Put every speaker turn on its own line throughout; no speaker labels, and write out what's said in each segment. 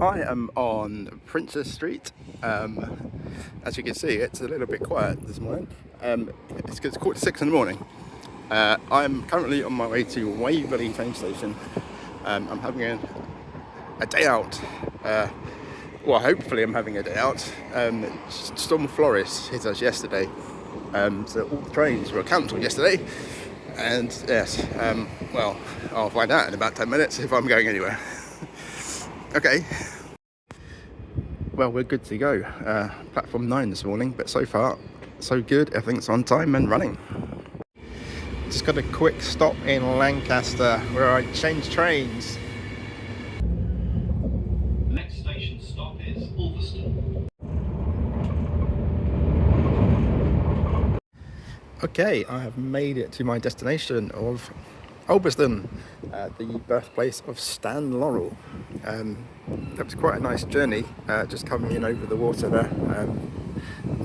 I am on Princess Street. As you can see, it's a little bit quiet this morning. It's 6:15 in the morning. I'm currently on my way to Waverley train station. I'm having a day out. Well, hopefully I'm having a day out. Storm Floris hit us yesterday, so all the trains were cancelled yesterday. And yes, well, I'll find out in about 10 minutes if I'm going anywhere. Okay. Well, we're good to go. Platform 9 this morning, but so far, so good. Everything's on time and running. Just got a quick stop in Lancaster where I changed trains.
The next station stop is Ulverston.
Okay, I have made it to my destination of Ulverston, the birthplace of Stan Laurel. That was quite a nice journey, just coming in over the water there.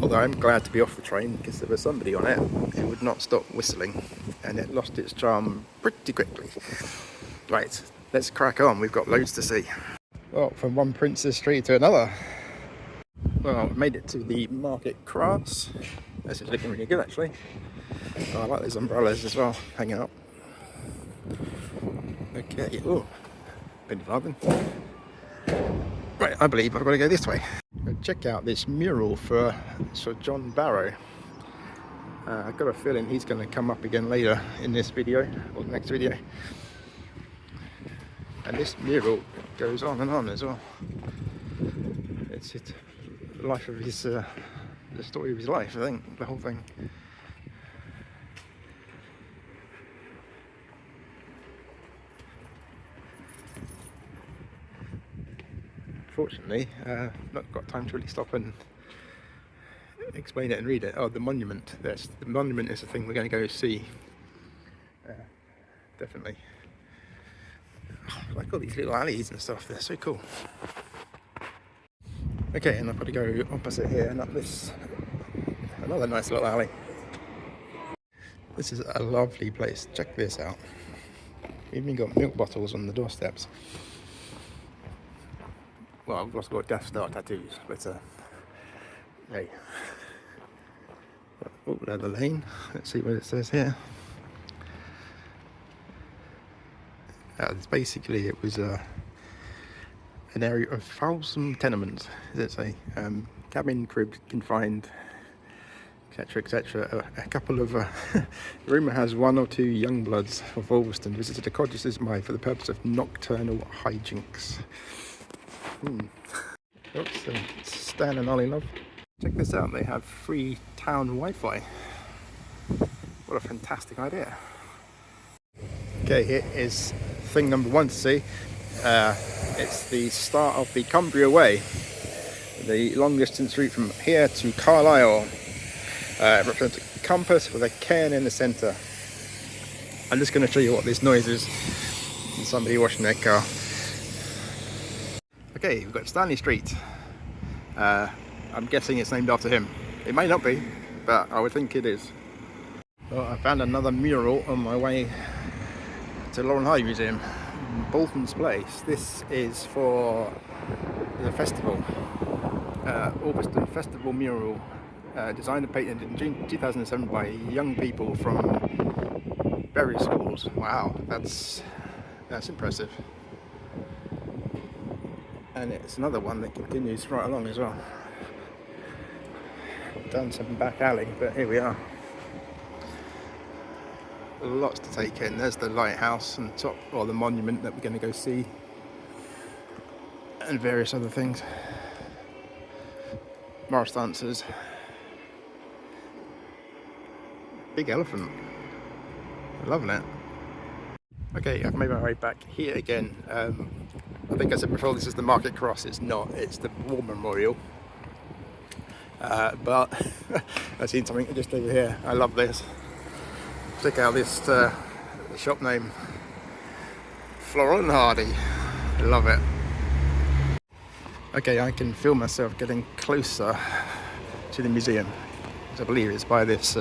Although I'm glad to be off the train because there was somebody on it who would not stop whistling, and it lost its charm pretty quickly. Right, let's crack on. We've got loads to see. Well, from one Princess Street to another. Well, I've made it to the Market Cross. This is looking really good actually. Oh, I like those umbrellas as well, hanging up. Okay, oh, bit of oven. Right, I believe I've got to go this way. Go check out this mural for Sir John Barrow. I've got a feeling he's going to come up again later in this video, or the next video. And this mural goes on and on as well. It's the life of his, the story of his life, I think, the whole thing. Fortunately, not got time to really stop and explain it and read it. Oh, the monument. Yes, the monument is the thing we're going to go see. Definitely. Oh, I like all these little alleys and stuff. They're so cool. Okay, and I've got to go opposite here and up this another nice little alley. This is a lovely place. Check this out. We've even got milk bottles on the doorsteps. Well, I've also got Death Star tattoos, but hey. Oh, leather lane. Let's see what it says here. Basically, it was an area of foulsome tenements. Does it say? Cabin, cribbed, confined, etc., etc. A couple of rumour has 1 or 2 young bloods of Ulverston visited a cottager's mind for the purpose of nocturnal hijinks. Oops, Stan and Ollie love. Check this out, they have free town Wi-Fi. What a fantastic idea. Okay, here is thing number 1 to see. It's the start of the Cumbria Way, the long distance route from here to Carlisle. It represents a compass with a cairn in the centre. I'm just going to show you what this noise is. Somebody washing their car. Okay, we've got Stanley Street. I'm guessing it's named after him. It may not be, but I would think it is. Well, I found another mural on my way to Laurel and Hardy Museum, Bolton's Place. This is for the festival, Ulverston Festival mural, designed and painted in June 2007 by young people from various schools. Wow, that's impressive. And it's another one that continues right along as well. Down some back alley, but here we are. Lots to take in. There's the lighthouse and top, or the monument that we're going to go see, and various other things. Morris dancers. Big elephant. Loving it. Okay, I've made my way back here again. I think I said before, this is the Market Cross. It's not, it's the War Memorial. But I've seen something just over here. I love this. Check out this shop name, Laurel and Hardy. I love it. Okay, I can feel myself getting closer to the museum, which I believe it's by this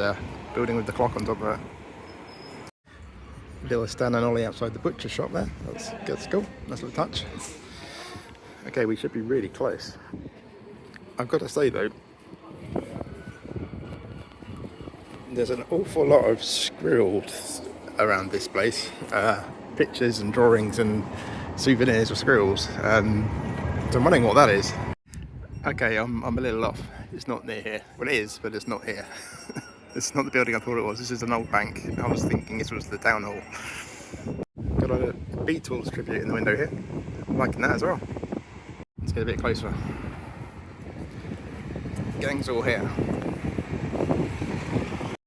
building with the clock on top of it. Little Stan and Ollie outside the butcher shop there. That's cool. Nice little touch. Okay, we should be really close. I've got to say though, there's an awful lot of squirrels around this place. Pictures and drawings and souvenirs of squirrels. So I'm wondering what that is. Okay, I'm a little off. It's not near here. Well, it is, but it's not here. It's not the building I thought it was. This is an old bank. I was thinking this was the town hall. Got a Beatles tribute in the window here. I'm liking that as well. Let's get a bit closer. Gang's all here.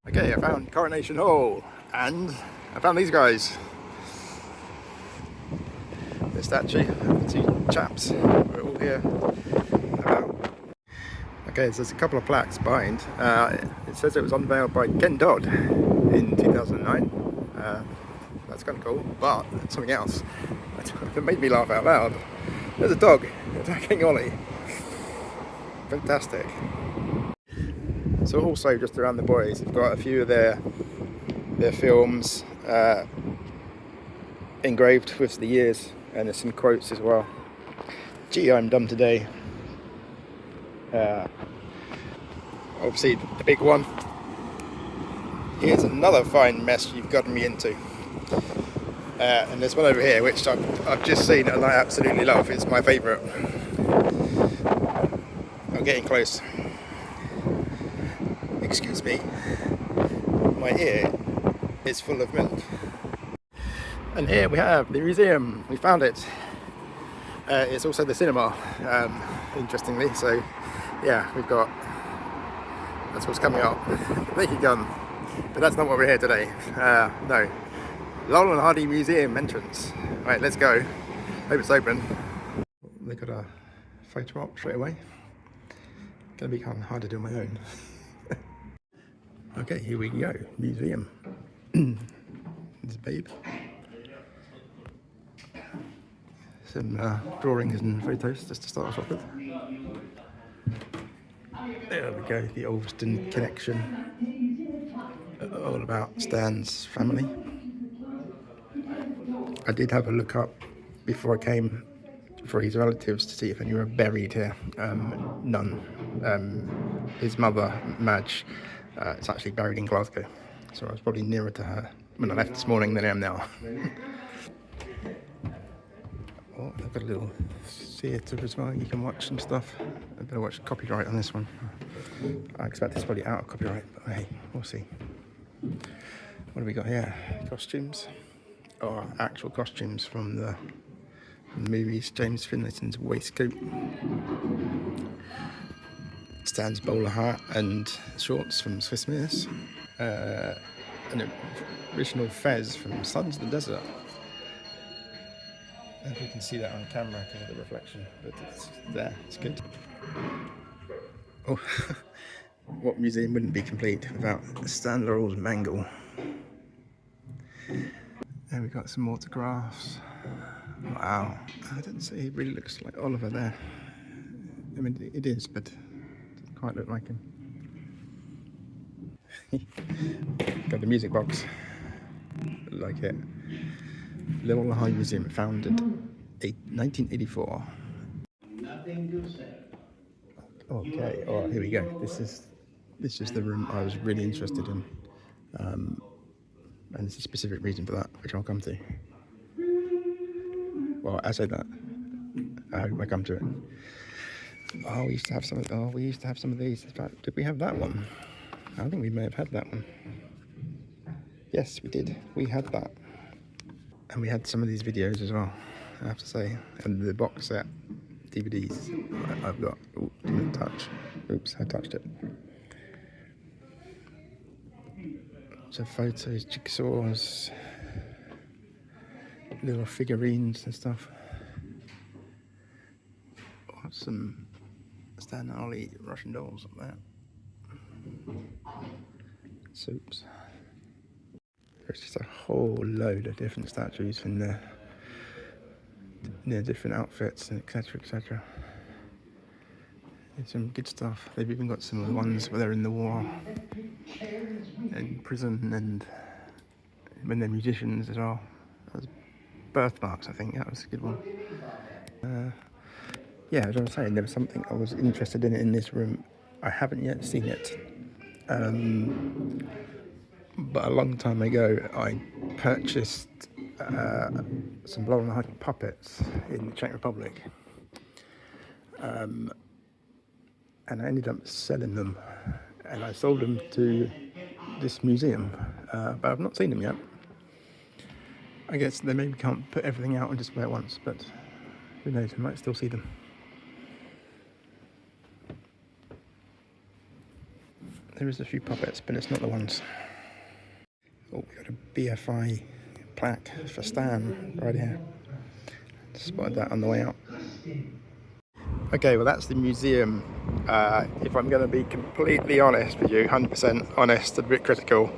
Okay, I found Coronation Hall, and I found these guys. The statue of the two chaps. We're all here. Okay, so there's a couple of plaques behind. It says it was unveiled by Ken Dodd in 2009. That's kind of cool, but something else that made me laugh out loud. There's a dog attacking Ollie. Fantastic. So also just around the boys, we've got a few of their films engraved with the years, and there's some quotes as well. Gee, I'm dumb today. Obviously the big one. Here's another fine mess you've gotten me into. And there's one over here which I've just seen and I absolutely love. It's my favourite. I'm getting close. Excuse me. My ear is full of milk. And here we have the museum. We found it. It's also the cinema, interestingly. So yeah, we've got, that's what's coming up. Naked Gun. But that's not what we're here today. No. Laurel and Hardy Museum entrance. Right, let's go. Hope it's open. They got a photo op straight away. Gonna be kind of hard to do on my own. Okay, here we go. Museum. There's Babe. Some drawings and photos just to start us off with. There we go, the Ulverston connection. All about Stan's family. I did have a look up before I came for his relatives to see if any were buried here. None. His mother, Madge, is actually buried in Glasgow. So I was probably nearer to her when I left this morning than I am now. Oh, I've got a little theatre as well, you can watch some stuff. I better watch copyright on this one. I expect it's probably out of copyright, but hey, we'll see. What have we got here? Costumes? Or actual costumes from the movies. James Finlayton's waistcoat. Stan's bowler hat and shorts from Swiss Miss. An original fez from Sons of the Desert. I don't know if you can see that on camera because of the reflection, but it's there, it's good. Oh, what museum wouldn't be complete without Stan Laurel's mangle? There we got some autographs. Wow, I didn't say he really looks like Oliver there. I mean, it is, but it doesn't quite look like him. Got the music box. Like it. Laurel and Hardy Museum, founded 1984. Okay, all right, here we go. This is the room I was really interested in, and there's a specific reason for that, which I'll come to. Well, I say that. I hope I come to it. Oh, we used to have some of. Oh, we used to have some of these. Did we have that one? I think we may have had that one. Yes, we did. We had that. And we had some of these videos as well, I have to say. And the box set DVDs I've got. Oh, didn't touch. Oops, I touched it. So photos, jigsaws, little figurines and stuff. Oh, some Stan and Ollie Russian dolls up there. Soups. There's just a whole load of different statues in there. Different outfits and etc, etc. It's some good stuff. They've even got some of the ones where they're in the war, in prison, and when they're musicians as well. That was birthmarks, I think. That was a good one. Yeah, as I was saying, there was something I was interested in this room. I haven't yet seen it, but a long time ago I purchased some Laurel and Hardy puppets in the Czech Republic, and I ended up selling them, and I sold them to this museum, but I've not seen them yet. I guess they maybe can't put everything out on display at once, but who knows, we might still see them. There is a few puppets, but it's not the ones. Oh, we got a BFI plaque for Stan right here. Spotted that on the way out. Okay, well that's the museum. If I'm going to be completely honest with you, 100% honest and a bit critical,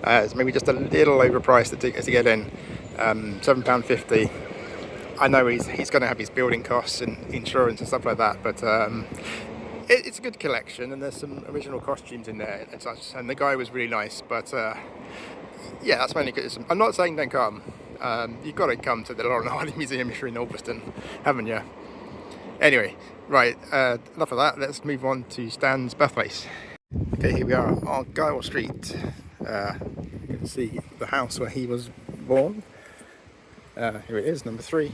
it's maybe just a little overpriced the tickets to get in. £7.50. I know he's going to have his building costs and insurance and stuff like that, but it's a good collection, and there's some original costumes in there and such. And the guy was really nice, but yeah, that's my only criticism. I'm not saying don't come. You've got to come to the Laurel and Hardy Museum if you're in Ulverston, haven't you? Anyway, right, enough of that. Let's move on to Stan's birthplace. Okay, here we are on Argyle Street. You can see the house where he was born. Here it is, number 3.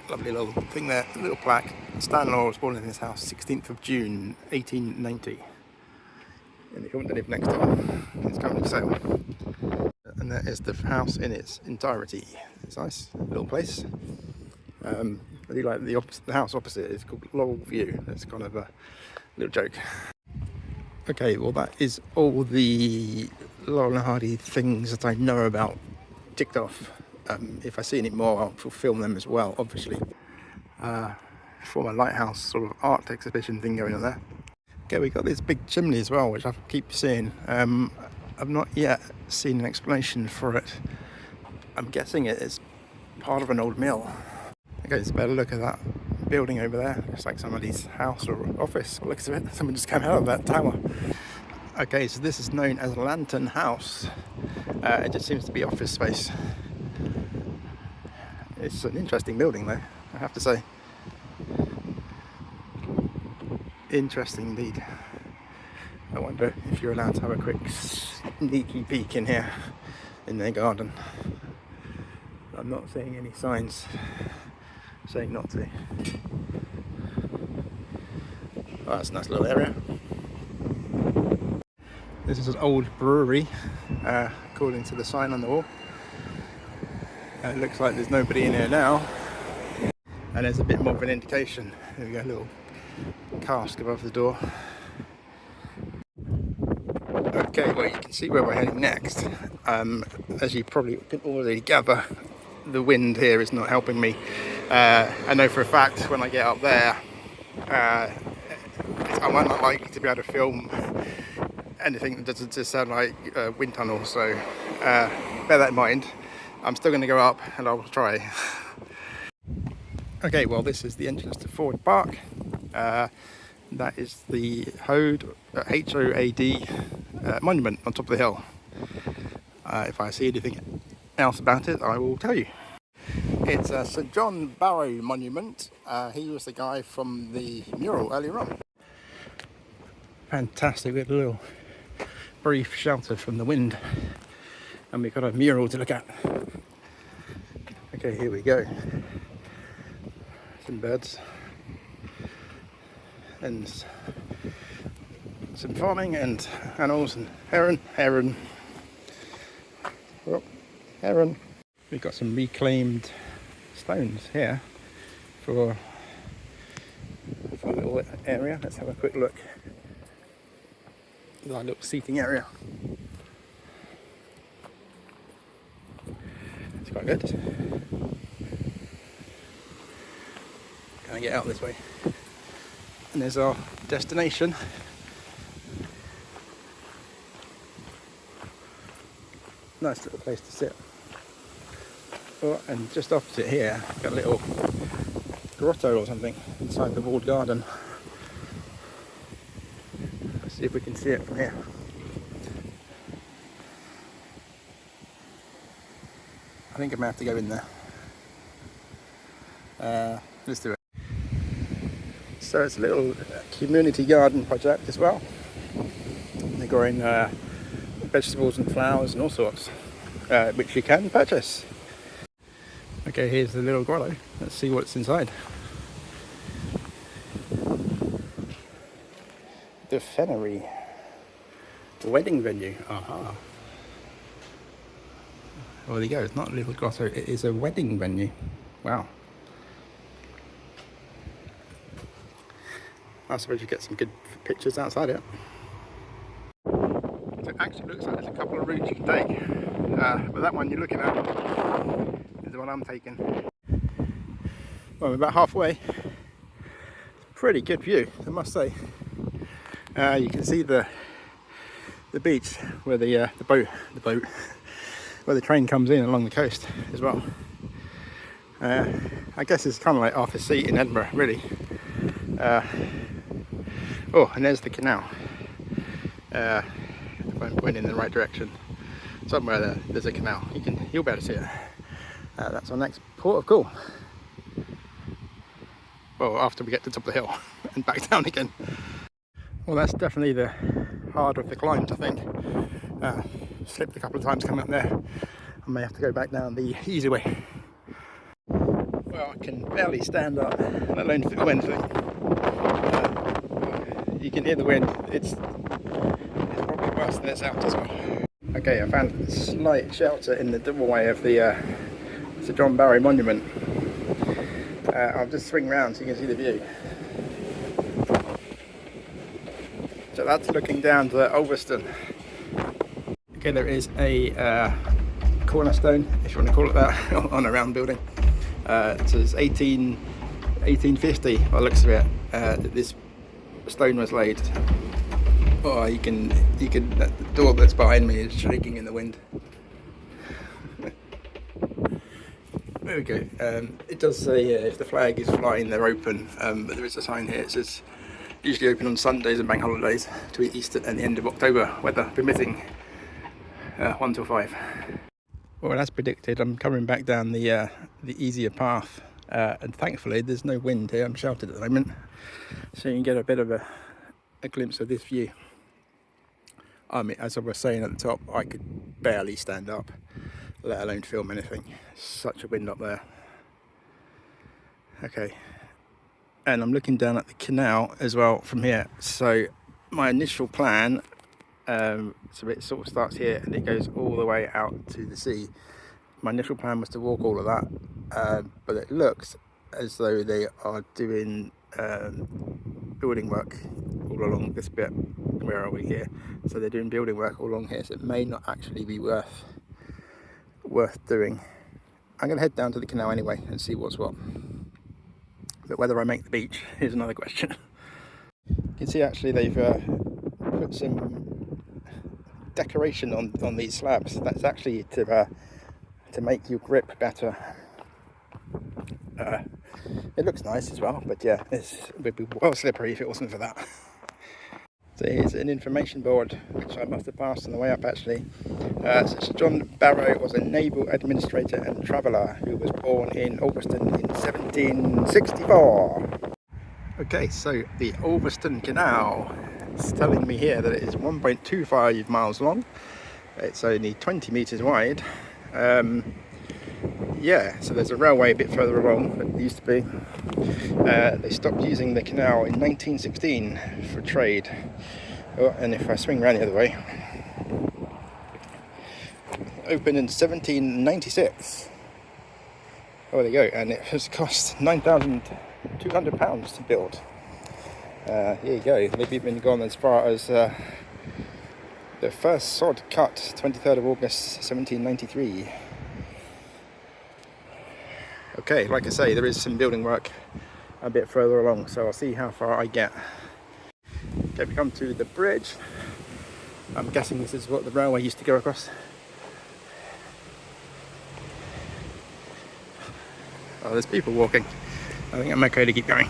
Lovely little thing there, little plaque. Stan Laurel was born in this house 16th of June 1890. And if you want to live next door, it's currently for sale. And that is the house in its entirety. It's a nice little place. I do like the house opposite. It's called Laurel View. It's kind of a little joke. Okay, well that is all the Laurel and Hardy things that I know about ticked off. If I see any more, I'll film them as well, obviously. Former lighthouse sort of art exhibition thing going on there. Okay, we got this big chimney as well, which I keep seeing. I've not yet seen an explanation for it. I'm guessing it is part of an old mill. Okay, let's better look at that building over there. Looks like somebody's house or office, looks of it. Someone just came out of that tower. Okay, so this is known as Lantern House. It just seems to be office space. It's an interesting building though, I have to say. Interesting indeed. I wonder if you're allowed to have a quick sneaky peek in here, in their garden. I'm not seeing any signs saying not to. Oh, that's a nice little area. This is an old brewery, according to the sign on the wall. It looks like there's nobody in here now. And there's a bit more of an indication. There we go, a little cask above the door. Okay, well you can see where we're heading next. As you probably can already gather, the wind here is not helping me. I know for a fact when I get up there, I'm not likely to be able to film anything that doesn't just sound like a wind tunnel, so bear that in mind. I'm still going to go up and I will try. Okay, well this is the entrance to Forward Park. That is the H-O-A-D monument on top of the hill. If I see anything else about it, I will tell you. It's a St John Barrow monument. He was the guy from the mural earlier on. Fantastic, with a little brief shelter from the wind. And we've got a mural to look at. Okay, here we go. Some birds. And some farming and animals and heron. Oh, heron. We've got some reclaimed stones here for a little area. Let's have a quick look. Our little seating area. It's quite good. Can I get out this way? And there's our destination. Nice little place to sit. Oh, and just opposite here, got a little grotto or something inside the walled garden. Let's see if we can see it from here. I think I may have to go in there. Let's do it. So it's a little community garden project as well. They're growing vegetables and flowers and all sorts, which you can purchase. Okay, here's the little grotto. Let's see what's inside. The Fennery wedding venue. Aha. Well, there you go. It's not a little grotto. It is a wedding venue. Wow. I suppose you get some good pictures outside it. So it actually looks like there's a couple of routes you can take, but that one you're looking at is the one I'm taking. Well, we're about halfway. Pretty good view, I must say. You can see the beach where the boat, where the train comes in along the coast as well. I guess it's kind of like half a seat in Edinburgh, really. Oh, and there's the canal. If I'm pointing in the right direction, somewhere there's a canal. You'll be able to see it. That's our next port of call. Well, after we get to the top of the hill and back down again. Well, that's definitely the harder of the climbs, I think. Slipped a couple of times coming up there. I may have to go back down the easy way. Well, I can barely stand up, let alone feel anything. You can hear the wind. It's probably worse than it's out as well. Okay, I found a slight shelter in the doorway of the Sir John Barry monument. I'll just swing round so you can see the view. So that's looking down to Ulverston. Okay, there is a cornerstone, if you want to call it that, on a round building. It says 1850 by the looks of it. This stone was laid. Oh, you can the door that's behind me is shaking in the wind. There we go. It does say if the flag is flying, they're open, but there is a sign here. It says usually open on Sundays and bank holidays to Easter and the end of October, weather permitting, 1 till 5. Well, as predicted, I'm coming back down the easier path, and thankfully there's no wind here. I'm sheltered at the moment, so you can get a bit of a glimpse of this view. I mean, as I was saying at the top, I could barely stand up, let alone film anything. Such a wind up there. Okay, and I'm looking down at the canal as well from here. So my initial plan, so it sort of starts here and it goes all the way out to the sea. My initial plan was to walk all of that, but it looks as though they are doing building work all along this bit. Where are we here? So they're doing building work all along here, so it may not actually be worth doing. I'm going to head down to the canal anyway and see what's what. But whether I make the beach is another question. You can see actually they've put some decoration on these slabs. That's actually to make your grip better. It looks nice as well, but yeah, it would be well slippery if it wasn't for that. So here's an information board which I must have passed on the way up actually. So Sir John Barrow was a naval administrator and traveller who was born in Ulverston in 1764. Okay, so the Ulverston Canal is telling me here that it is 1.25 miles long. It's only 20 metres wide. Yeah, so there's a railway a bit further along than it used to be. They stopped using the canal in 1916 for trade. Oh, and if I swing around the other way, opened in 1796. Oh, there you go, and it has cost £9,200 to build. Here you go, they've even gone as far as the first sod cut, 23rd of August 1793. Okay, like I say, there is some building work a bit further along, so I'll see how far I get. Okay, we come to the bridge. I'm guessing this is what the railway used to go across. Oh, there's people walking. I think I'm okay to keep going.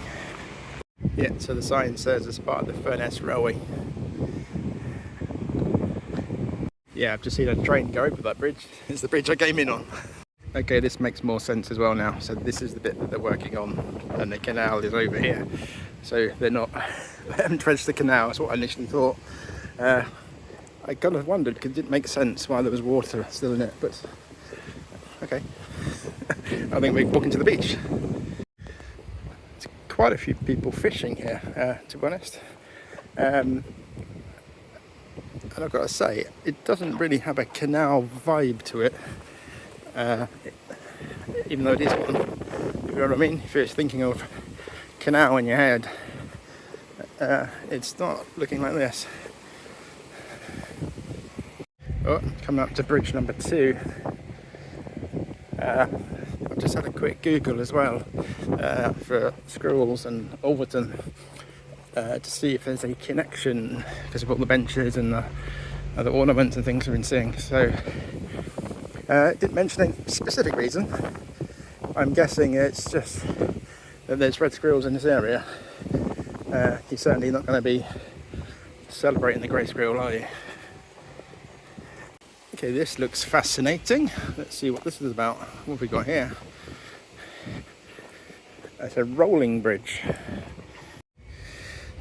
Yeah, so the sign says it's part of the Furness Railway. Yeah, I've just seen a train go over that bridge. It's the bridge I came in on. Okay, this makes more sense as well now. So this is the bit that they're working on, and the canal is over here. So they haven't dredged the canal, that's what I initially thought. I kind of wondered, because it didn't make sense why there was water still in it, but okay. I think we're walking to the beach. There's quite a few people fishing here, to be honest. And I've got to say, it doesn't really have a canal vibe to it. Even though it is one, you know what I mean? If you're thinking of canal in your head, it's not looking like this. Oh, coming up to bridge number 2. I've just had a quick Google as well for Squirrels and Ulverston to see if there's a connection because of all the benches and the ornaments and things we've been seeing. So it didn't mention any specific reason. I'm guessing it's just that there's red squirrels in this area. You're certainly not going to be celebrating the grey squirrel, are you? Okay, this looks fascinating. Let's see what this is about. What have we got here? It's a rolling bridge.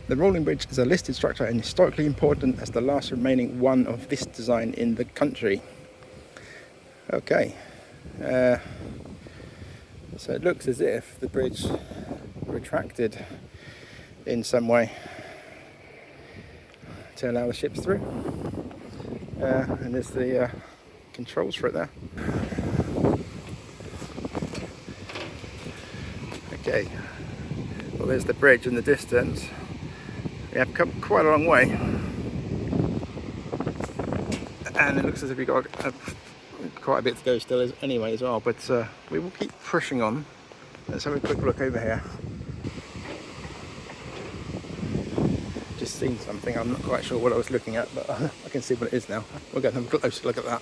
The rolling bridge is a listed structure and historically important as the last remaining one of this design in the country. Okay. So it looks as if the bridge retracted in some way to allow the ships through. And there's the controls for it there. Okay, well there's the bridge in the distance. We have come quite a long way. And it looks as if we've got quite a bit to go still anyway as well, but we will keep pushing on. Let's have a quick look over here. Just seen something, I'm not quite sure what I was looking at, but I can see what it is now. We'll go and have a closer look at that.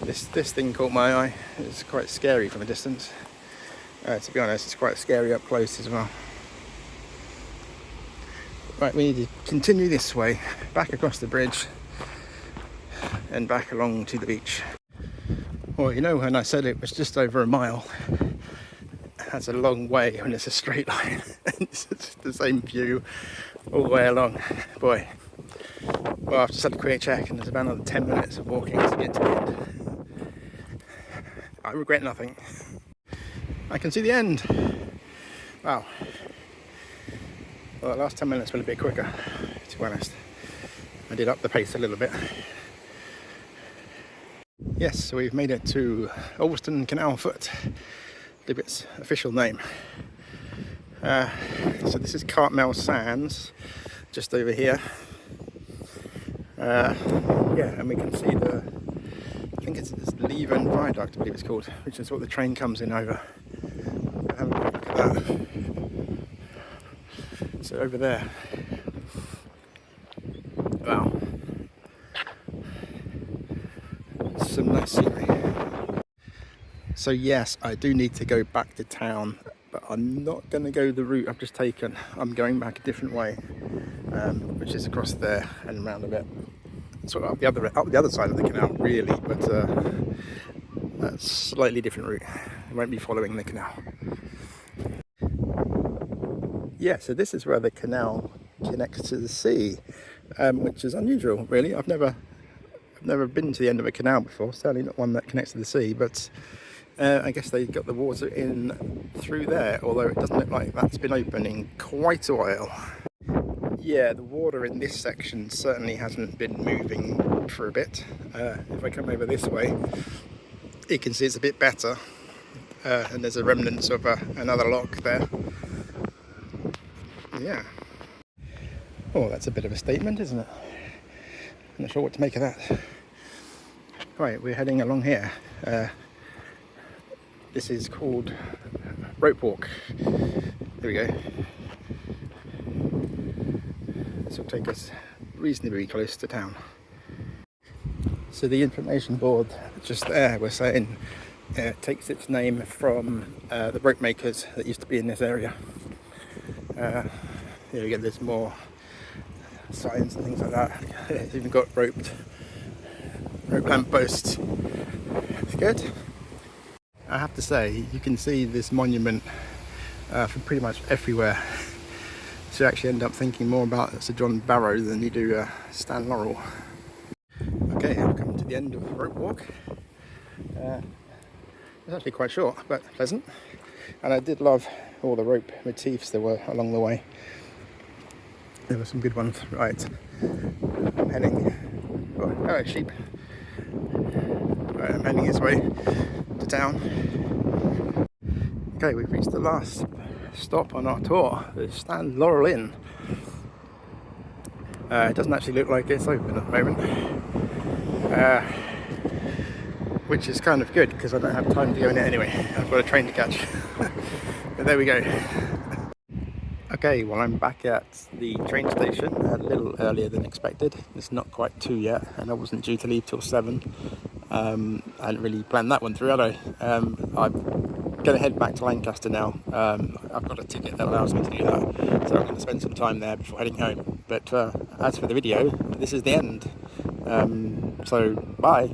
This thing caught my eye. It's quite scary from a distance. To be honest, it's quite scary up close as well. Right, we need to continue this way, back across the bridge and back along to the beach. Well, you know, when I said it was just over a mile, that's a long way when it's a straight line. It's the same view all the way along. Boy, well, I've just had a quick check and there's about another 10 minutes of walking to get to the end. I regret nothing. I can see the end. Wow. Well, the last 10 minutes went a bit quicker, to be honest. I did up the pace a little bit. Yes, so we've made it to Ulverston Canal Foot. I believe its official name. So this is Cartmel Sands, just over here. Yeah, and we can see I think it's Leven Viaduct, I believe it's called, which is what the train comes in over. Have a look at that. So over there. Wow. Some nice scenery. So yes, I do need to go back to town, but I'm not going to go the route I've just taken. I'm going back a different way, which is across there and round a bit. Sort of up the other side of the canal, really, but that's a slightly different route. I won't be following the canal. Yeah, so this is where the canal connects to the sea, which is unusual, really. I've never been to the end of a canal before, certainly not one that connects to the sea, but I guess they got the water in through there, although it doesn't look like that's been open in quite a while. Yeah, the water in this section certainly hasn't been moving for a bit. If I come over this way, you can see it's a bit better, and there's a remnants of another lock there. Yeah. Oh, that's a bit of a statement, isn't it? I'm not sure what to make of that. Right, we're heading along here. This is called Rope Walk. There we go. This will take us reasonably close to town. So the information board just there, we're saying, takes its name from the rope makers that used to be in this area. Here we go, there's more signs and things like that. It's even got rope lamp posts. It's good. I have to say, you can see this monument from pretty much everywhere. So you actually end up thinking more about Sir John Barrow than you do Stan Laurel. Okay, I've come to the end of the rope walk. It's actually quite short, but pleasant. And I did love all the rope motifs there were along the way. There were some good ones. Right, I'm heading. Oh, hello, sheep. Right, I'm heading this way to town. Okay, we've reached the last stop on our tour, the Stan Laurel Inn. It doesn't actually look like it's open at the moment, which is kind of good because I don't have time to go in it anyway. I've got a train to catch. But there we go. Okay, well, I'm back at the train station a little earlier than expected. It's not quite 2 yet, and I wasn't due to leave till 7. I hadn't really planned that one through, had I? I'm going to head back to Lancaster now. I've got a ticket that allows me to do that, so I'm going to spend some time there before heading home. But as for the video, this is the end. So, bye.